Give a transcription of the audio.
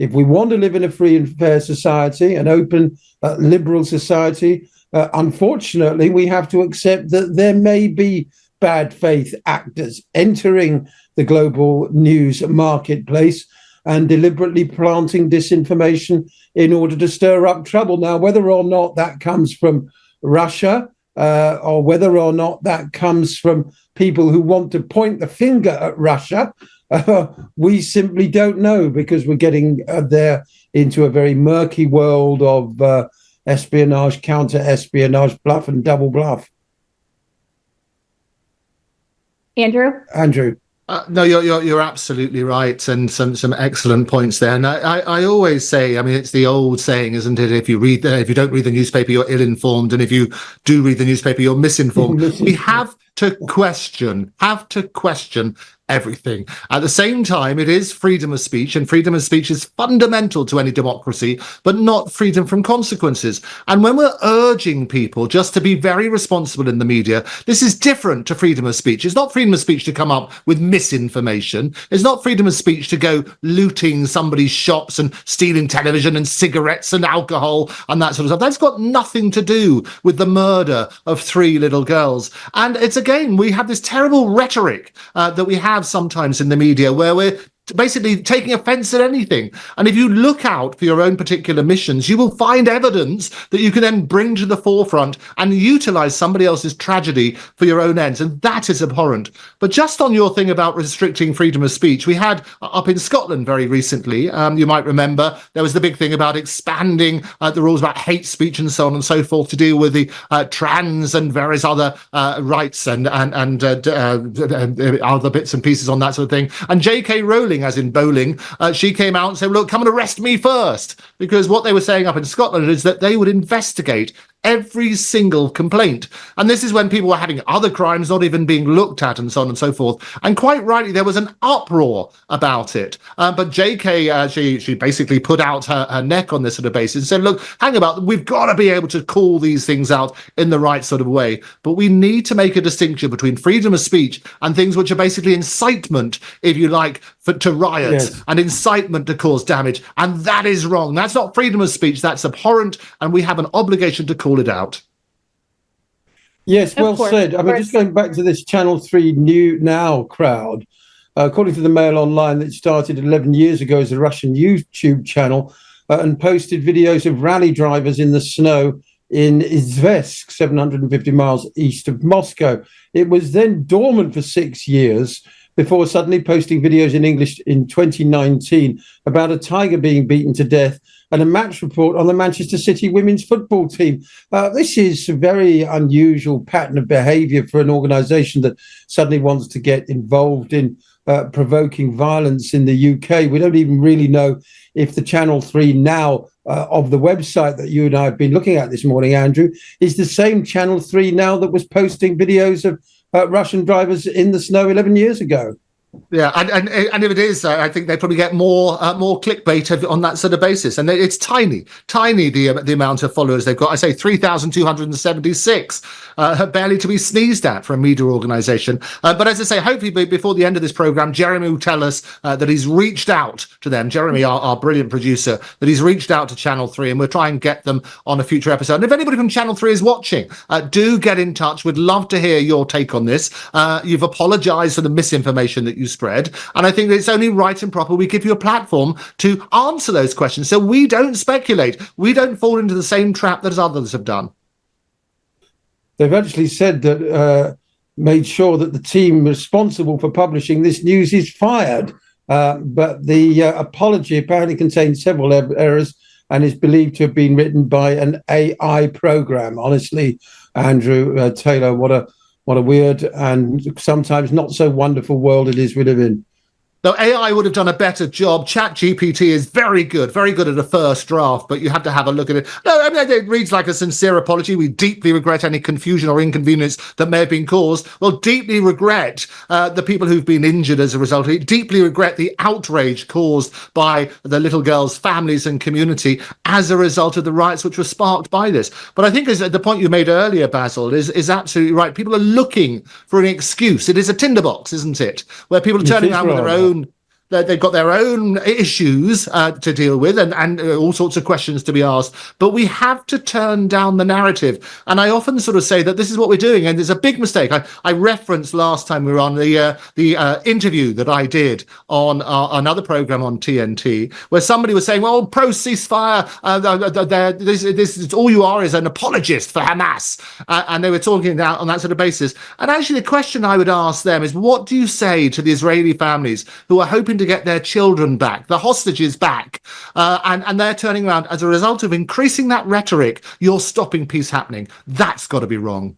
if we want to live in a free and fair society, an open, liberal society, unfortunately, we have to accept that there may be bad faith actors entering the global news marketplace and deliberately planting disinformation in order to stir up trouble. Now, whether or not that comes from Russia, or whether or not that comes from people who want to point the finger at Russia, we simply don't know, because we're getting there into a very murky world of espionage, counter-espionage, bluff and double bluff. Andrew. No, you're absolutely right, and some excellent points there. And I always say, I mean, it's the old saying, isn't it? If you don't read the newspaper, you're ill-informed, and if you do read the newspaper, you're misinformed. We have to question everything. At the same time, it is freedom of speech, and freedom of speech is fundamental to any democracy, but not freedom from consequences. And when we're urging people just to be very responsible in the media, this is different to freedom of speech. It's not freedom of speech to come up with misinformation. It's not freedom of speech to go looting somebody's shops and stealing television and cigarettes and alcohol and that sort of stuff. That's got nothing to do with the murder of 3 little girls. And it's, again, we have this terrible rhetoric that we have sometimes in the media, where we're basically taking offense at anything. And if you look out for your own particular missions, you will find evidence that you can then bring to the forefront and utilize somebody else's tragedy for your own ends. And that is abhorrent. But just on your thing about restricting freedom of speech, we had up in Scotland very recently, you might remember, there was the big thing about expanding the rules about hate speech and so on and so forth to deal with the trans and various other rights and other bits and pieces on that sort of thing. And J.K. Rowling, as in bowling, she came out and said, look, come and arrest me first. Because what they were saying up in Scotland is that they would investigate every single complaint. And this is when people were having other crimes not even being looked at and so on and so forth. And quite rightly, there was an uproar about it. But JK, she basically put out her neck on this sort of basis and said, look, hang about, we've got to be able to call these things out in the right sort of way. But we need to make a distinction between freedom of speech and things which are basically incitement, if you like, to riots and incitement to cause damage. And that is wrong. That's not freedom of speech. That's abhorrent. And we have an obligation to call it out. Yes, well said. I mean, just going back to this Channel 3 New Now crowd, according to the Mail Online, that started 11 years ago as a Russian YouTube channel and posted videos of rally drivers in the snow in Izhevsk, 750 miles east of Moscow. It was then dormant for 6 years before suddenly posting videos in English in 2019 about a tiger being beaten to death and a match report on the Manchester City women's football team. This is a very unusual pattern of behaviour for an organisation that suddenly wants to get involved in provoking violence in the UK. We don't even really know if the Channel 3 Now of the website that you and I have been looking at this morning, Andrew, is the same Channel 3 Now that was posting videos of Russian drivers in the snow 11 years ago. Yeah, and if it is, I think they probably get more clickbait on that sort of basis. And it's tiny the amount of followers they've got. I say 3,276, barely to be sneezed at for a media organisation. But as I say, hopefully before the end of this programme, Jeremy will tell us that he's reached out to them. Jeremy, our brilliant producer, that he's reached out to Channel 3, and we'll try and get them on a future episode. And if anybody from Channel 3 is watching, do get in touch. We'd love to hear your take on this. You've apologised for the misinformation that you spread, and I think that it's only right and proper we give you a platform to answer those questions so we don't speculate, we don't fall into the same trap that others have done. They've actually said that made sure that the team responsible for publishing this news is fired, but the apology apparently contains several errors and is believed to have been written by an AI program. Honestly, Andrew Taylor, what a weird and sometimes not so wonderful world it is we live in. Though AI would have done a better job. ChatGPT is very good at a first draft, but you have to have a look at it. No, I mean, it reads like a sincere apology. We deeply regret any confusion or inconvenience that may have been caused. Well, deeply regret the people who've been injured as a result of it. Deeply regret the outrage caused by the little girls' families and community as a result of the riots which were sparked by this. But I think as the point you made earlier, Basil, is absolutely right. People are looking for an excuse. It is a tinderbox, isn't it? Where people are turning around with their own they've got their own issues to deal with, and all sorts of questions to be asked. But we have to turn down the narrative. And I often sort of say that this is what we're doing, and it's a big mistake. I referenced last time we were on the interview that I did on another program on TNT, where somebody was saying, well, pro-ceasefire, this is all you are is an apologist for Hamas. And they were talking on that sort of basis. And actually, the question I would ask them is, what do you say to the Israeli families who are hoping to get their children back, the hostages back, and they're turning around as a result of increasing that rhetoric? You're stopping peace happening. That's got to be wrong.